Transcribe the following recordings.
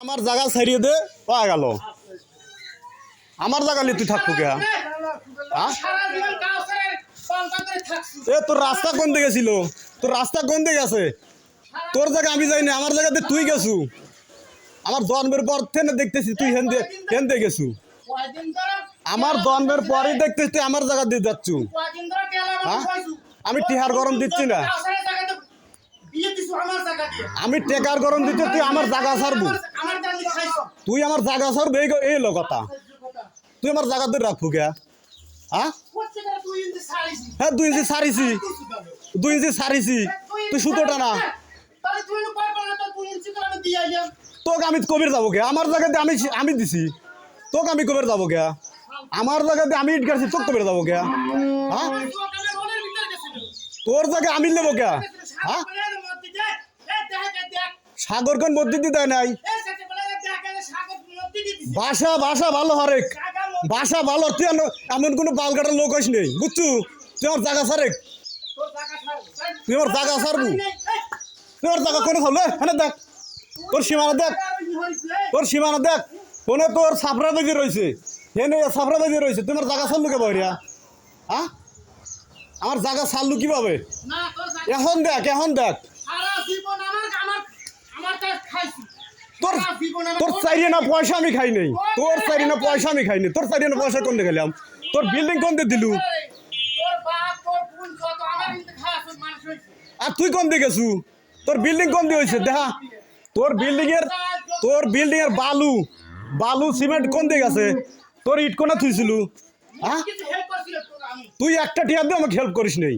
আমার জায়গা ছাড়িয়ে দে পাওয়া গেল। আমার জায়গা নিয়ে তুই থাকবো কে? এ তোর রাস্তা কোন দিকে ছিল? তোর রাস্তা কোন দিকে আছে? তোর জায়গা আমি যাইনি, আমার জায়গাতে তুই গেছু। আমার জন্মের পর থেকে দেখতেছি তুই হেন দিয়ে গেছু। আমার জন্মের পরই দেখতেছি তুই আমার জায়গা দিয়ে যাচ্ছু। হ্যাঁ, আমি টিহার গরম দিচ্ছি না, আমি টেকার গরম দিচ্ছি। তুই আমার জায়গা ছাড়বো, তুই আমার জায়গা ছাড়বো, এই কথা। তুই আমার জায়গা দিয়ে রাখবো কে? হ্যাঁ হ্যাঁ, 2 ইঞ্চি সারিছি, 2 ইঞ্চি সারিছি। তুই সুতোটা না, তোকে আমি কবির যাবো কে? আমার জায়গাতে আমি দিছি, তোকে আমি কবির যাবো কে? আমার জায়গাতে আমি ইট গাড়ছি, তোকে কবির যাবো কে? হ্যাঁ, তোর জায়গায় আমি নেবো কে? হ্যাঁ, সাগর কোন মসজিদ দেয় নাই? ভাষা ভাষা ভালো হরেক, ভাষা ভালো। তুই এমন কোনো বাল কাটার লোক আস নেই, বুঝছু? তুই আমার জায়গা ছাড়ে, তুই আমার জায়গা ছাড়বু। তুই আমার জায়গা কোনো থাকলে হ্যাঁ, দেখ তোর সীমানা, দেখ তোর সীমানা, দেখ কোনে তোর সাপড়া বেঁধে রয়েছে, হেনে সাপড়া বেঁধে রয়েছে। তুই আমার জায়গা ছাড়লু কে বহিয়া? হ্যাঁ, আমার জায়গা ছাড়লু কিভাবে? এখন দেখ, এখন দেখ। তোর তোর চাইরে না পয়সা আমি খাই নাই, তোর চাইরে না পয়সা আমি খাইনি। তোর চাইরে না পয়সা কোন দিয়ে খেলাম? তোর বিল্ডিং কোন দিয়ে দিলু? আর তুই কোন দিয়ে গেছু? তোর বিল্ডিং কোন দিয়ে হয়েছে দেখা? তোর বিল্ডিং এর বালু বালু সিমেন্ট কোন দিয়ে গেছে? তোর ইট কোনা থুইছিল? হ্যাঁ, তুই একটা টিয়া দিয়ে আমাকে হেল্প করিস নেই।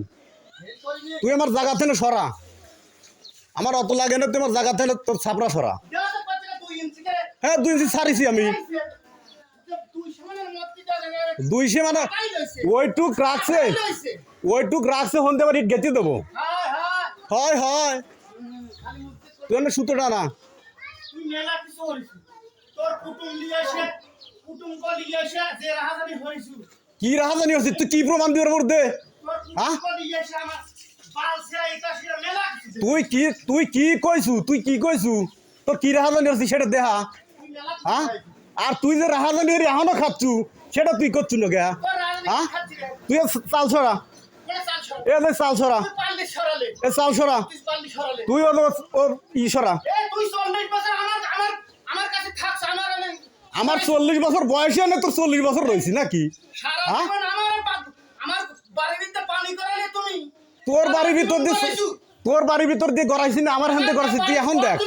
তুই আমার জায়গা থেকে সরা, আমার অত লাগে না। তুই আমার জায়গা থেকে তোর ছাপড়া সরা। হ্যাঁ, 2 ইঞ্চি সারিছি আমি। 200 মানে ওইটুক রাখছে, ওইটুক রাখছে। হতে পারি ইট গেঁথে দেবো। হয় হয়, তুই এনে সুতোটা না। কি রাহাজানি হচ্ছে? তুই কি প্রমাণ দিয়ে দে? হ্যাঁ, তুই কি কইছু? তুই কি কইছু? তোর কি রাহাজানি হচ্ছে সেটা দেখা। হ্যাঁ, আর তুই যে রাহাজানি এখনো খাচ্ছু সেটা তুই করছু না কে? হ্যাঁ, তুই চাল ছড়া, এ চাল ছড়া, এ চাল ছড়া। তুই ওর ই সরা। আমার 40 বছর বয়সে না, তোর 40 বছর রয়েছি নাকি? হ্যাঁ, তোর বাড়ির ভিতর দিয়ে গড়াইছি না, আমার হাতে গড়াইছি। তুই এখন দেখ,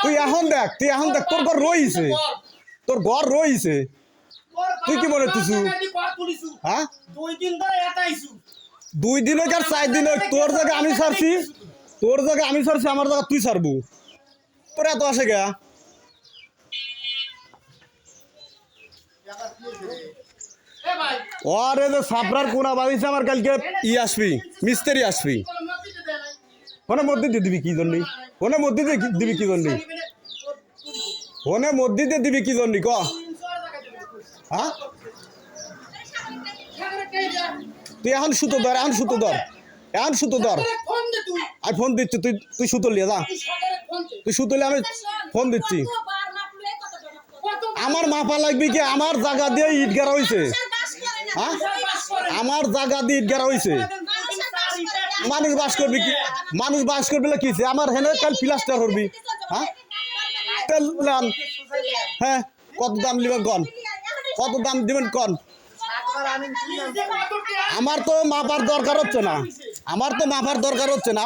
তুই এখন দেখ, তুই এখন দেখ। তোর ঘর রয়েছে, তোর ঘর রয়েছে। তুই কি মনে তুই? হ্যাঁ, 2 দিন হোক আর 4 দিন হোক, তোর জায়গা আমি ছাড়ছি, তোর জায়গা আমি ছাড়ছি, আমার জায়গা তুই ছাড়বো। তোর এত আসে গে? ওরে যে সাপড়ার কোনা বাড়িছে আমার, কালকে ই আসবি, মিস্ত্রি আসবি। ওনে মধ্যে দিয়ে দিবি কি জন্যই? ওনে মধ্যে দিয়ে দিবি কি জন্যই? ওনে মধ্যে দিয়ে দিবি কি জন্যই ক? হ্যাঁ, তুই এখন সুতো ধর, এখন সুতো ধর, এখন সুতো ধর। আমি ফোন দিচ্ছি, তুই সুতো লিয়ে যা। তুই সুতো লিয়ে, আমি ফোন দিচ্ছি। আমার মাপা লাগবে কি? আমার জায়গা দিয়ে ইট গাড়া হয়েছে। হ্যাঁ, আমার জায়গা দিয়ে ইট গাড়া হয়েছে। মানুষ বাস করবি কি? মানুষ বাস করবি কি? আমার হেনে কাল প্লাস্টার করবি। হ্যাঁ, হ্যাঁ, কত দাম দিবেন কন? কত দাম দিবেন কন? আমার তো মাপার দরকার হচ্ছে না, আমার তো মাপার দরকার হচ্ছে না।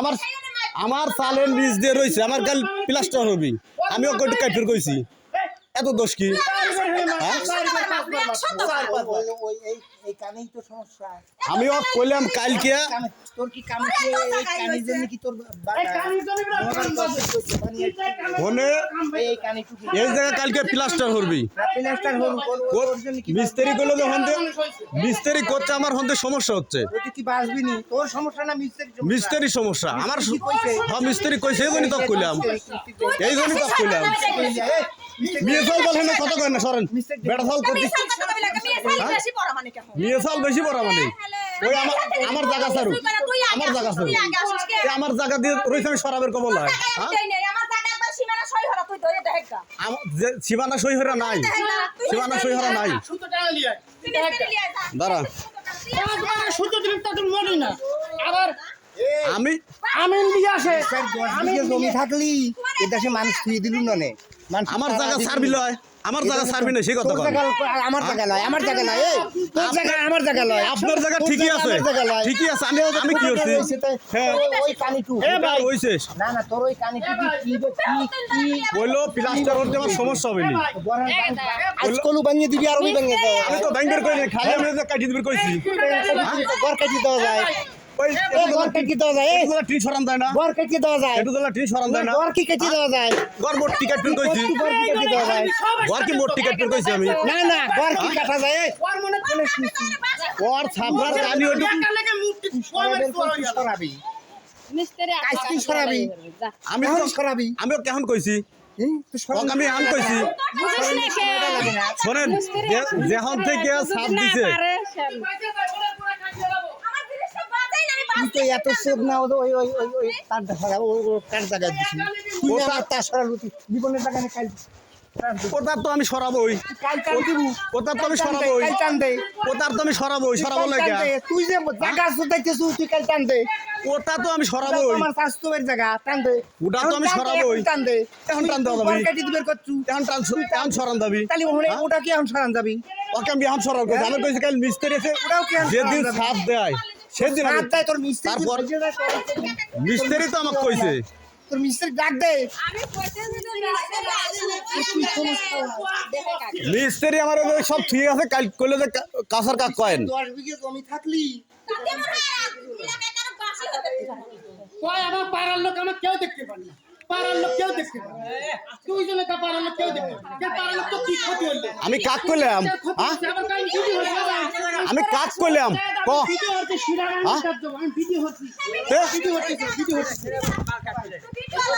আমার চালের নিচ দিয়ে রয়েছে, আমার কাল প্লাস্টার হবি। আমিও কয়টু কাইফের কইছি, এত দোষ কি? আমিও কইলাম কালকে এই জায়গা কালকে প্লাস্টার করবি। মিস্ত্রি করলে যখন মিস্ত্রি করছে, আমার হতে সমস্যা হচ্ছে। মিস্ত্রি সমস্যা আমার, মিস্ত্রি কইছে এই জন্য তো কইলাম, এই জন্য তো কইলাম। মেয়ে চাল বলে না, কত কয় না সরেন, বেটা চাল করছি। মেয়ে চাল বেশি পড়া মানে ওই আমার জায়গা ছাড়ু, আমার জায়গা ছাড়ু, আমার জায়গা দিয়ে রয়েছে। আমি সরাবের কবল হয়। সীমানা সই হরা নাই, সীমানা সই হরা নাই। দাঁড়া আমি জমি থাকলি এ দেশে মানুষ থুয়ে দিলু ননে আমার জায়গা সার্ভি লয়, আমার জায়গা সার্ভি নেই সেই কথা কয়। আমার জায়গা লয়, আমার জায়গা লয়, এই তোর জায়গা আমার জায়গা লয়, আপনার জায়গা ঠিকই আছে, ঠিকই আছে। আমি কি হচ্ছে হ্যাঁ ওই কানিটু হইছে না না তোর ওই কানিটু কি বললো প্লাস্টার হতে আমার সমস্যা হবে না। আজকলু বানিয়ে দিবি আর ওই বানিয়ে দাও আমি তো ব্যাংকের কই নাই, খালি আমি কাটি দিবি কইছি। ঘর কাটি দেওয়া যায়, ওই ঘর কাটি দেওয়া যায়, এগুলা টি সরান দেয় না, ঘর কাটি দেওয়া যায়, এগুলা টি সরান দেয় না। ঘর কি কাটি দেওয়া যায়, ঘর মোট টিকেট পিন কইছি, ঘর কি কাটি দেওয়া যায়, ঘর কি মোট টিকেট পিন কইছি আমি। না না ঘর কি কাটা যায়, ওর ছাপড়ার গানি ওটু সরাবি কাজটি সরাবি, আমি তো সরাবি আমিও কেমন কইছি ওকে আমি আন কইছি। শোনেন যেখান থেকে ছাপ দিছে তুই তো এত চোখ না ওই ওই ওই ওই তার দেখা ও কার জায়গায় দিছি তুই আমার তার সরালু জীবনের জায়গা নিয়ে কাল ওটার তো আমি সরাবোই, কাল টান দিব, ওটার তো আমি সরাবোই, কাল টান দে, ওটার তো আমি সরাবোই, সরাবো লাগে। তুই যে জায়গা সুদাইতেছু তুই কাল টান দে, ওটা তো আমি সরাবোই, আমার স্বাস্থ্যের জায়গা টান দে, ওটা তো আমি সরাবোই, টান দে, এখন টান দেওয়া ঘর যাবি, কাটি দিবের করছু এখন সরান যাবি। তাহলে ওটা কি এখন সরান যাবি, ওকে আমি এখন সরাব কইছি। আমি কইছি কাল মিস্ত্রি আছে, ওটাও কি এখন যেদিন সরান যাবি? ছাপ দেয় সেদিন আমি হাত দেয় তোর মিস্ত্রি, তারপর বুঝে যায় মিস্ত্রি তো আমাকে কইছে তোর মিস্ত্রি ডাক দে, মিস্ত্রি আমার ওই সব ঠিক আছে কাল কইলে যে কাঁসার কাক কয়েন 10 বিঘে জমি থাকলি কয় আমার পাড়ার লোক আমার কেউ দেখতে পারে না, পাড়ার লোক কেউ দেখতে পারে না, তুই জন্য তা পাড়ার লোক কেউ দেখতে পারে না, কে পাড়ার লোক তো কি ক্ষতি হইলো, আমি কাক কইলাম হ্যাঁ আবার কাল ভিডিও হচ্ছে, আমি কাক কইলাম ক ভিডিও হচ্ছে শিরাগান কাজ দেব, আমি ভিডিও হচ্ছে, ভিডিও হচ্ছে, ভিডিও হচ্ছে,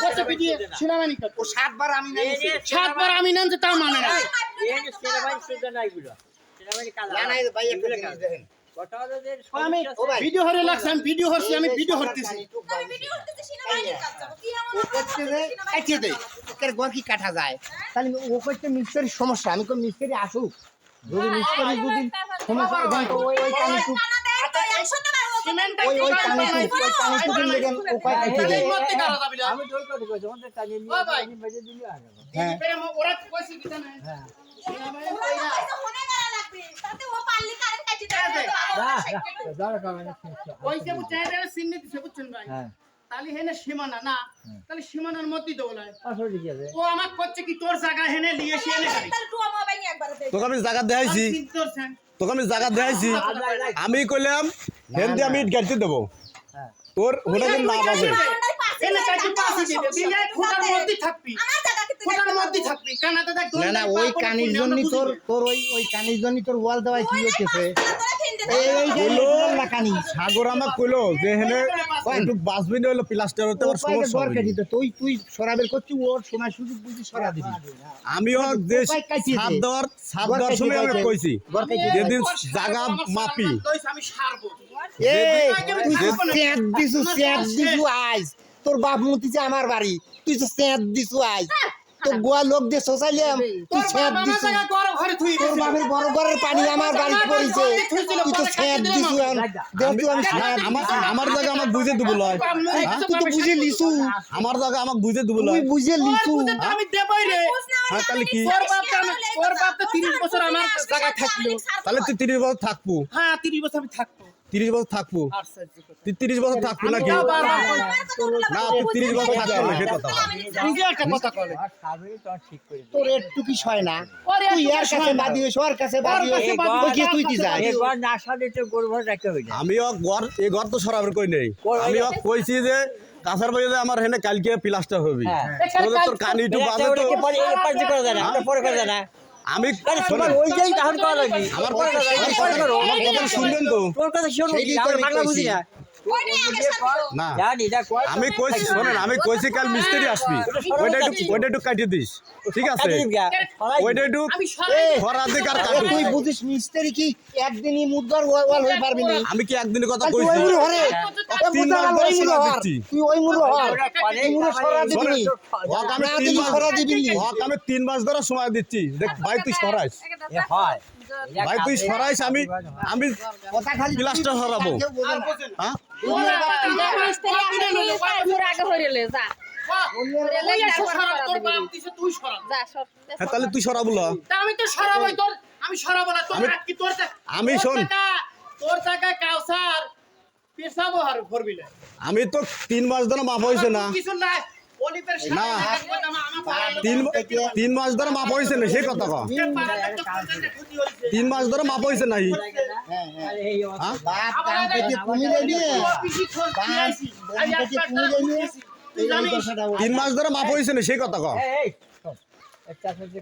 কত ভিডিও শিরাগানি কাজ ও 7 বার আমি নাইছি, 7 বার আমি নাম যে তা মানে না, না না ভাই একটা জিনিস দেখেন আমি ভিডিও হরে লাগছে, আমি ভিডিও হচ্ছে, আমি ভিডিও হতেছি, কাটিয়ে দে এর ঘর কি কাটা যায়, তাহলে ও কইতে মিস্ত্রির সমস্যা, আমি কই মিস্ত্রি আসুক, যদি মিস্ত্রি যদি সমস্যা হয় তো ওই কানিটু ওই কানিটু লেগেন ও কয় কাটিয়ে দে, আমি তোর কথা কইছি আমাদের কাজে নিয়ে আমি বেজে দিলি আগে হ্যাঁ ওরা কইছে কি জানেন, হ্যাঁ ওইসে বুঝছেন এটা সিন্নি দিছে বুঝছেন ভাই, তাহলে হেনে সীমানা না, তাহলে সীমানার মধ্যে দৌড়ায়, ও আমার করছে কি তোর জায়গা হেনে নিয়ে এসে এনে গাড়ি তোকে আমি জায়গা দেখাইছি, করছেন, তোকে আমি জায়গা দেখাইছি, আমি কইলাম হেন দিয়ে আমি ইট গাড়িতে দেবো তোর হোটা কিন্তু না বাজে, এনে চাইতে পাশে দিবে দিলে খোটার মধ্যে থাকবি, খোটার মধ্যে থাকবি কানাতে দেখ না না ওই কানির জন্য তোর ওই কানির জন্য তোর ওয়াল দেওয়াই কি হইতেছে, কানি সাগর আমাকে কইলো যে হেনে একটু বাসবিন হইলো প্লাস্টার হতে আমার সমস্যা হবে না। তুই সরাবের করছিস ওর সময় সুযোগ বুঝি সরা দিবি, আমিও যে ছাদ দেওয়ার সময় আমি কইছি যেদিন জায়গা মাপি আমি সারবো, তুই দিছু আইস তোর বাপ মতিছে আমার বাড়ি, তুই তো স্যাঁত দিছু আইস তোর গোয়া লোক দিয়ে সোসাইলাম, তুই স্যাঁত দিছু, তোর বাপের বড় ঘরের পানি আমার বাড়ি পড়েছে, তুই তো স্যাঁত দিছু, দেখতু আমি আমার জায়গা আমাকে বুঝে দেবো লয়, তুই তো বুঝে লিছু, আমার জায়গা আমাকে বুঝে দেবো তুই লয়, বুঝে লিছু, আমি দেবই রে, হ্যাঁ তাহলে কি ওর বাপ তো 30 বছর আমার জায়গা থাকলো, তাহলে তুই 30 বছর থাকবো, হ্যাঁ 30 বছর আমি থাকবো, 30 বছর থাকবো, তুই 30 বছর থাকবো নাকি না, তুই 30 বছর থাকবো না সে কথা বল। নিজে একটা কথা বলে, তোর একটু কি হয় না, তুই এর কাছে বাদি হইছ ওর কাছে বাদি হইছ ওই কি তুই দি যাস, আমিও এই ঘর তো সরাবের কই নেই, আমিও কইছি যে কাছার বাড়ি যে আমার হেনে কালকে প্লাস্টার হবে, তোর কানি একটু বাজে তো আমি আমার কথা শুনবেন তো, না আমি কইছি শোনেন আমি কইছি কাল মিস্ত্রি আসবি ওইটা একটু কাটিয়ে দিস ঠিক আছে ওইটা একটু আমি সরাই খরাধিকার এ, কাটু তুই বুঝিস মিস্ত্রি কি একদিনই মুদ্রার ওয়াল হয়ে পারবি না আমি কি একদিনের কথা তুই কইছি ওই মুড়ো হরে এ তিন মুদ্রা মাস ওই ধরে মুড়ো সরা হর দিচ্ছি। তুই ওই মুড়ো হর এই মুড়ো সরা দিবি নি হক আমি না 3 দিলি মাস সরা দিবি নি আমি 3 মাস ধরে সময় দিচ্ছি দেখ ভাই তুই সরাইস ভাই তুই সরাইস আমি কথা খালি প্লাস্টার সরাবো কেউ বোঝে না। হ্যাঁ তোর বাপ দিছে তুই সরা হ্যাঁ তাহলে তুই সরাবো না তা আমি তো সরাবই তোর আমি সরাবো না তোর কি তোর আমি শোন তোর টাকা কাউসার পেশাবো আর ভরবি না আমি তো 3 মাস ধরে মাপ হইছে না কিছু নাই অলিপের না। সাথে 3 মাস ধরে মাপ হইছে না সেই কথা কও 3 মাস ধরে মাপ হইছে নাই হ্যাঁ বাপ কাম পেতে কুমিলে নিয়ে এই কথাটা 3 মাস ধরে মাপ হইছে না সেই কথা কও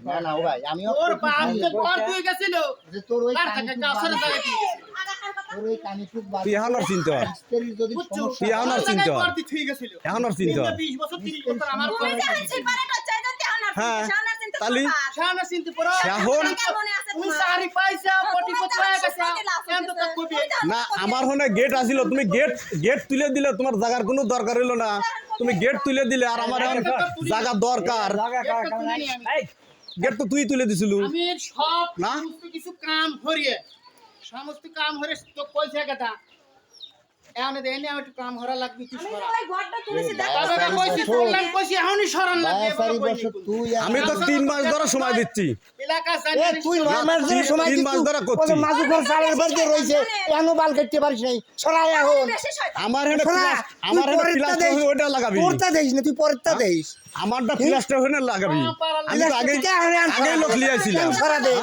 না না ও ভাই আমিও তোর বাপ যে ঘর দিয়ে গেছিল যে তোর ওই তার কানে টাকা খুব কাউসার বাজে, টাকা দিয়ে তোর ওই কানে খুব বাজে। তুই এখন আর চিন্তা কর। মিস্ত্রির যদি সমস্যা তুই এখন আর চিন্তা কর। ঘর দিয়ে ঠিক গেছিল এখন আর চিন্তা কর। 20 বছর 30 বছর আমার ঘর হ্যাঁ তালি শানা চিনতে পড়ো এখন তুমি সারি পাইছা কোটি কোটি হয়ে গেছে কেন তো তা কবি না আমার হনে গেট আসিল তুমি গেট তুলে দিলে তোমার জায়গার কোনো দরকার হইলো না তুমি গেট তুলে দিলে আর আমার এখন জায়গা দরকার গেট তো তুই তুলে দিছিল আমি সব না? সমস্ত কিছু কাম হরিয়ে সমস্ত কাম হরে তো পয়সা কথা এখানে দেয়নি আমি একটু কাম হরা লাগবে তুই সরা তবে কইছি তোলান কইছি এখনই সরান লাগবে সারি বছর তুই আর আমি তো 3 মাস ধরে সময় দিচ্ছি এলাকা এ জানি তুই 9 মাস ধরে সময় 3 মাস ধরে করছি। মাজু ঘর সারের বাড়িতে রইছে এখনো বাল কাটতে পারিস নাই সরাই এখন আমার হেনে শোনা, আমার হেনে তুই পরেরটা প্লাস্টার দেখিস। ওইটা লাগাবি তোরটা দেখিস না তুই পরেরটা দেখিস আমারটা প্লাস্টার হনে লাগাবি আমি তো আগে আগে লোক লিয়েছিলাম এখন সরা দে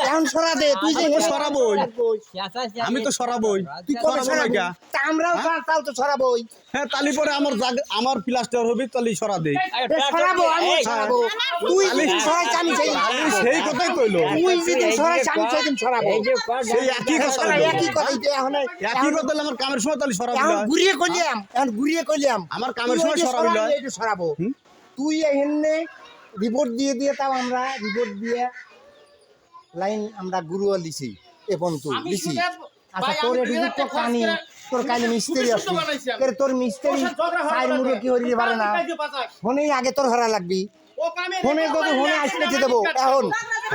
এখন সরা দে তুই যে আমি তো সরাবোই আমি তো সরাবোই তুই কবে সরাবো না সরাবি কা? তা আমরাও তাও তো সরাবোই হ্যাঁ তালি পরে আমার প্লাস্টার হবে তালি সরা দেই সরাবো আমি সরাবো তুই যদি সরাই আমি সেই আমি সেই কথাই কইলো তুই যদি সরাই আমি সেদিন সরাবো সেই একই কথা সরাই হইলো। একই কথাই তো এখন একই কথা হইলো, আমার কামের সময় তালি সরাবি এখন না। ঘুরিয়ে কইলাম আমার কামের তুই সময় ওই যে সরাবি না। সরাই, এইটা সরাবো তুই এখানে রিপোর্ট দিয়ে তাও আমরা রিপোর্ট দিয়ে লাইন আমরা গুরুও লিছি এখন তুই আমি লিছি শুনে আচ্ছা ভাই, তোর আমি একটু 2000 তো কানি তোর কানে মিস্ত্রি খুবই আছে সুন্দর বানাইছি আমি। তোর মিস্ত্রি ওর সাথে ঝগড়া হওয়ার চার মুড়ো দরকার। কি হরিয়ে পারে না কাজে বাজায়। ফোনেই আগে তোর হরা লাগবি ও কামে ফোনে যদি ফোনে আসতে দেবো এখন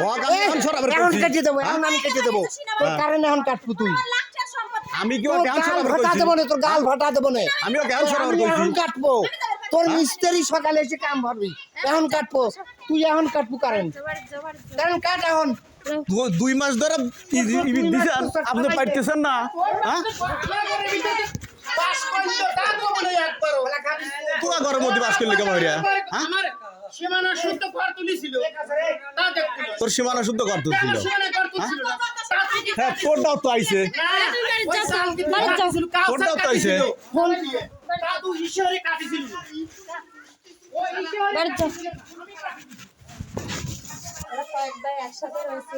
হক আমি এখন সরাবে এখন কইছি। কেটে দেবো এখন আমি কেটে দেবো তোর কারণে এখন কাটবো তুই আমি কি তোর ওকে এখন গাল সরাবে ভাটা কইছি? দেবো না তোর গাল ভাটা দেবো না আমি ওকে এখন সরাবে আমি এখন কইছি কাটবো তোর মিস্ত্রি সকালে এসে কাম ভরবি এখন কাটবো তুই এখন কাটবো কারেন্ট কাট এখন 2 মাস ধরে দিছেন আপনি পাইতেছেন না হ্যাঁ পাস করলো তা তো বলে একবারও তোরা ঘরের মধ্যে বাস করলি কেমন হইরা হ্যাঁ আমার সীমানা শুদ্ধ ঘর তুলিছিল তা দেখছিল তোর সীমানা শুদ্ধ করতে ছিল সীমানা ঘর তুলছিল না তা থেকে হ্যাঁ তোরটাও তো আইছে তোরটাও তো আইছে। দাদু ঈশ্বরে কাটিছিল ও ঈশ্বরে একসাথে রয়েছে